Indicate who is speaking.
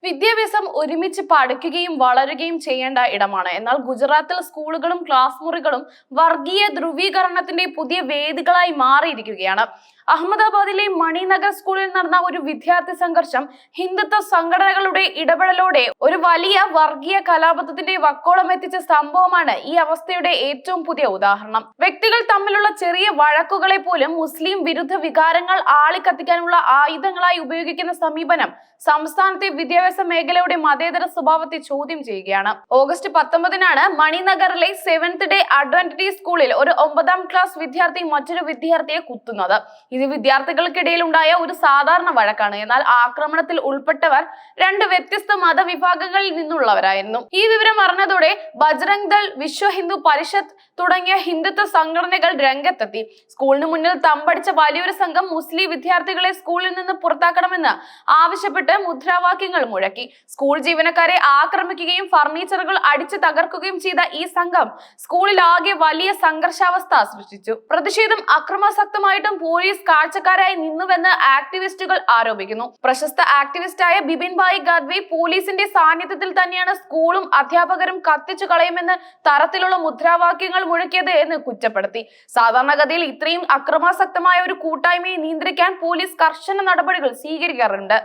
Speaker 1: വിദ്യാഭ്യാസം ഒരുമിച്ച് പഠിക്കുകയും വളരുകയും ചെയ്യേണ്ട ഇടമാണ്. എന്നാൽ ഗുജറാത്തിൽ സ്കൂളുകളും ക്ലാസ് മുറികളും വർഗീയ ധ്രുവീകരണത്തിന്റെ പുതിയ വേദികളായി മാറിയിരിക്കുകയാണ്. അഹമ്മദാബാദിലെ മണിനഗർ സ്കൂളിൽ നടന്ന ഒരു വിദ്യാർത്ഥി സംഘർഷം ഹിന്ദുത്വ സംഘടനകളുടെ ഇടപെടലോടെ ഒരു വലിയ വർഗീയ കലാപത്തിന്റെ വക്കോളം എത്തിച്ച സംഭവമാണ് ഈ അവസ്ഥയുടെ ഏറ്റവും പുതിയ ഉദാഹരണം. വ്യക്തികൾ തമ്മിലുള്ള ചെറിയ വഴക്കുകളെ പോലും മുസ്ലിം വിരുദ്ധ വികാരങ്ങൾ ആളിക്കത്തിക്കാനുള്ള ആയുധങ്ങളായി ഉപയോഗിക്കുന്ന സമീപനം സംസ്ഥാനത്തെ വിദ്യാഭ്യാസ മേഖലയുടെ മതേതര സ്വഭാവത്തെ ചോദ്യം ചെയ്യുകയാണ്. ഓഗസ്റ്റ് 19-നാണ് മണിനഗറിലെ സെവൻത് ഡേ അഡ്വന്റേജ് സ്കൂളിൽ ഒരു 9ാം ക്ലാസ് വിദ്യാർത്ഥി മറ്റൊരു വിദ്യാർത്ഥിയെ കുത്തുന്നത്. ഇത് വിദ്യാർത്ഥികൾക്കിടയിൽ ഉണ്ടായ ഒരു സാധാരണ വഴക്കാണ്. എന്നാൽ ആക്രമണത്തിൽ ഉൾപ്പെട്ടവർ രണ്ട് വ്യത്യസ്ത മതവിഭാഗങ്ങളിൽ നിന്നുള്ളവരായിരുന്നു. ഈ വിവരം അറിഞ്ഞതോടെ ബജ്രംഗ് ദൾ, വിശ്വ ഹിന്ദു പരിഷത്ത് തുടങ്ങിയ ഹിന്ദുത്വ സംഘടനകൾ രംഗത്തെത്തി. സ്കൂളിന് മുന്നിൽ തമ്പടിച്ച വലിയൊരു സംഘം മുസ്ലിം വിദ്യാർത്ഥികളെ സ്കൂളിൽ നിന്ന് പുറത്താക്കണമെന്ന് ആവശ്യപ്പെട്ട് മുദ്രാവാക്യങ്ങൾ മുഴക്കി. സ്കൂൾ ജീവനക്കാരെ ആക്രമിക്കുകയും ഫർണിച്ചറുകൾ അടിച്ചു തകർക്കുകയും ചെയ്ത ഈ സംഘം സ്കൂളിൽ ആകെ വലിയ സംഘർഷാവസ്ഥ സൃഷ്ടിച്ചു. പ്രതിഷേധം അക്രമാസക്തമായിട്ടും പോലീസ് കാഴ്ചക്കാരായി നിന്നുവെന്ന് ആക്ടിവിസ്റ്റുകൾ ആരോപിക്കുന്നു. പ്രശസ്ത ആക്ടിവിസ്റ്റായ ബിപിൻ ഭായ് ഗാദ്വെ പോലീസിന്റെ സാന്നിധ്യത്തിൽ തന്നെയാണ് സ്കൂളും അധ്യാപകരും കത്തിച്ചു കളയുമെന്ന് തരത്തിലുള്ള മുദ്രാവാക്യങ്ങൾ മുഴക്കിയത് എന്ന് കുറ്റപ്പെടുത്തി. സാധാരണഗതിയിൽ ഇത്രയും അക്രമാസക്തമായ ഒരു കൂട്ടായ്മയെ നിയന്ത്രിക്കാൻ പോലീസ് കർശന നടപടികൾ സ്വീകരിക്കാറുണ്ട്.